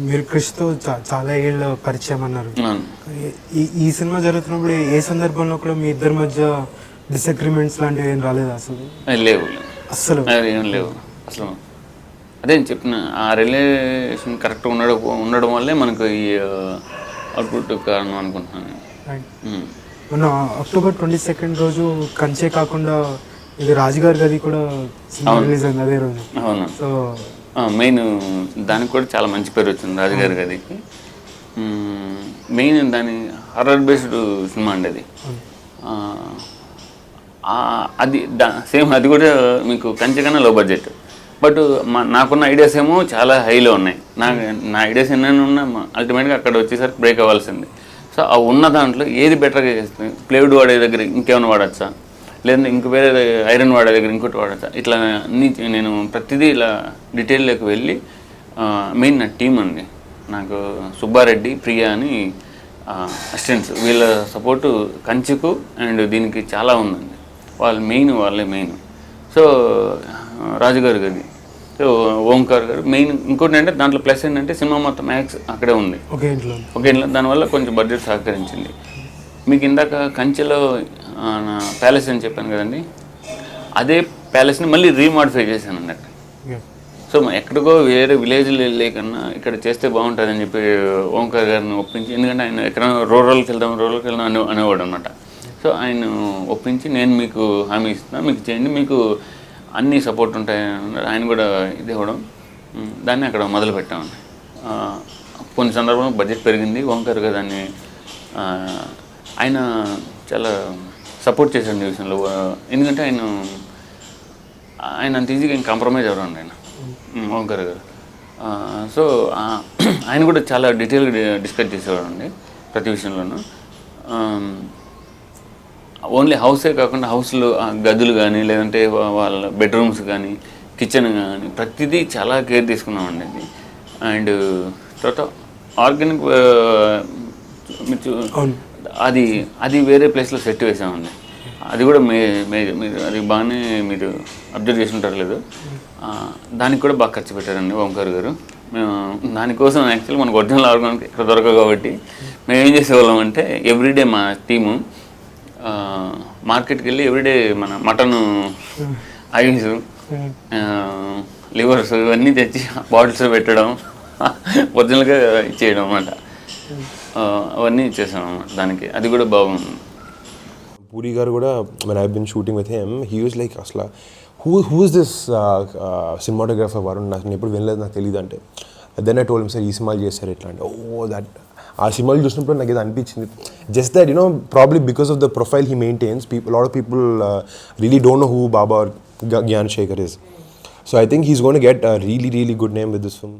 మీరు క్రిష్తో చాలా ఏళ్ళ పరిచయం అన్నారు. అవును. ఈ సినిమా జరుగుతున్నప్పుడు ఏ సందర్భంలో కూడా మీ ఇద్దరి మధ్య డిసగ్రిమెంట్స్ లాంటివి ఏం రాలేదు అసలు? లేవు అసలు ఏం లేవు అసలు. అదే చెప్పిన ఆ రిలేషన్ కరెక్ట్ ఉండడం వల్లే మనకు ఈ అవుట్పుట్ కారణం అనుకుంటున్నాను. మొన్న అక్టోబర్ 22 రోజు కంచే కాకుండా ఇది రాజుగారి గది కూడా సినిమా రిలీజ్ అయింది అదే రోజు. అవును. సో మెయిన్ దానికి కూడా చాలా మంచి పేరు వచ్చింది రాజుగారి గదికి. మెయిన్ దాని హర్రర్ బేస్డ్ సినిమా అండి అది. అది సేమ్ అది కూడా మీకు కంచె కన్నా లో బడ్జెట్. బట్ నాకున్న ఐడియాస్ ఏమో చాలా హైలో ఉన్నాయి. నా ఐడియాస్ ఎన్నైనా ఉన్నా అల్టిమేట్గా అక్కడ వచ్చేసరికి బ్రేక్ అవ్వాల్సింది. సో ఆ ఉన్న దాంట్లో ఏది బెటర్గా చేస్తుంది, ప్లేవుడ్ వాడే దగ్గర ఇంకేమైనా వాడచ్చా, లేదంటే ఇంక వేరే ఐరన్ వాడే దగ్గర ఇంకోటి వాడచ్చా, ఇట్లా అన్ని నేను ప్రతిదీ ఇలా డీటెయిల్లోకి వెళ్ళి మెయిన్ నా టీం అండి, నాకు సుబ్బారెడ్డి, ప్రియా అని అసిస్టెంట్స్, వీళ్ళ సపోర్టు కంచెకు అండ్ దీనికి చాలా ఉందండి. వాళ్ళే మెయిన్. సో రాజుగారు గది, సో ఓంకార్ గారు మెయిన్. ఇంకోటి అంటే దాంట్లో ప్లస్ ఏంటంటే సినిమా మొత్తం మ్యాక్స్ అక్కడే ఉంది ఒకే ఇంట్లో, దానివల్ల కొంచెం బడ్జెట్ సహకరించింది. మీకు ఇందాక కంచెలో ప్యాలెస్ అని చెప్పాను కదండి, అదే ప్యాలెస్ని మళ్ళీ రీమాడిఫై చేశాను అన్నట్టు. సో ఎక్కడికో వేరే విలేజ్ లేకన్నా ఇక్కడ చేస్తే బాగుంటుందని చెప్పి ఓంకార్ గారిని ఒప్పించి, ఎందుకంటే ఆయన ఎక్కడైనా రూరల్కి వెళ్దాం అనేవాడు అనమాట. సో ఆయన ఒప్పించి నేను మీకు హామీ ఇస్తున్నాను, మీకు చేయండి, మీకు అన్నీ సపోర్ట్ ఉంటాయి. ఆయన కూడా ఇది ఇవ్వడం, దాన్ని అక్కడ మొదలు పెట్టామండి. కొన్ని సందర్భంలో బడ్జెట్ పెరిగింది, ఓంకార్ గారు దాన్ని ఆయన చాలా సపోర్ట్ చేశాడు ఈ విషయంలో. ఎందుకంటే ఆయన అంత ఈజీగా ఏం కాంప్రమైజ్ అవ్వరండి ఆయన, ఓంకార్ గారు. సో ఆయన కూడా చాలా డీటెయిల్గా డిస్కస్ చేసేవాడు అండి ప్రతి విషయంలోనూ. ఓన్లీ హౌసే కాకుండా హౌస్లో గదులు కానీ, లేదంటే వాళ్ళ బెడ్రూమ్స్ కానీ, కిచెన్ కానీ, ప్రతిదీ చాలా కేర్ తీసుకున్నామండి అది. అండ్ తర్వాత ఆర్గానిక్ అది వేరే ప్లేస్లో సెట్ వేసామండి. అది కూడా మీరు అది బాగానే మీరు అబ్జర్వ్ చేసి ఉంటారు లేదు, దానికి కూడా బాగా ఖర్చు పెట్టారండి ఓంకార్ గారు. మేము దానికోసం యాక్చువల్లీ మనకు ఒరిజినల్ ఆర్గానిక్ ఇక్కడ దొరకదు కాబట్టి మేము ఏం చేసేవాళ్ళం అంటే ఎవ్రీడే మా టీము మార్కెట్కి వెళ్ళి ఎవ్రీడే మన మటన్, ఐస్, లివర్స్ ఇవన్నీ తెచ్చి బాటిల్స్ పెట్టడం, ఒరిజినల్గా ఇచ్చేయడం అన్నమాట. అవన్నీ ఇచ్చేసాం అన్నమాట దానికి. అది కూడా బాగుంది. పూరి గారు కూడా when I've been shooting with him, he was like అసలు who is this cinematographer Varun, నాకు ఎప్పుడు వినలేదు, నాకు తెలియదు అంటే. Then I told him sir ఈ సినిమాలు చేస్తారు ఎట్లా అంటే, దట్ ఆ సినిమాలు చూసినప్పుడు నాకు ఇది అనిపించింది. Just that probably because of the profile he maintains, lot of people really don't know who Baba Gyan Shekhar is. So I think he's gonna get a really good name with this film.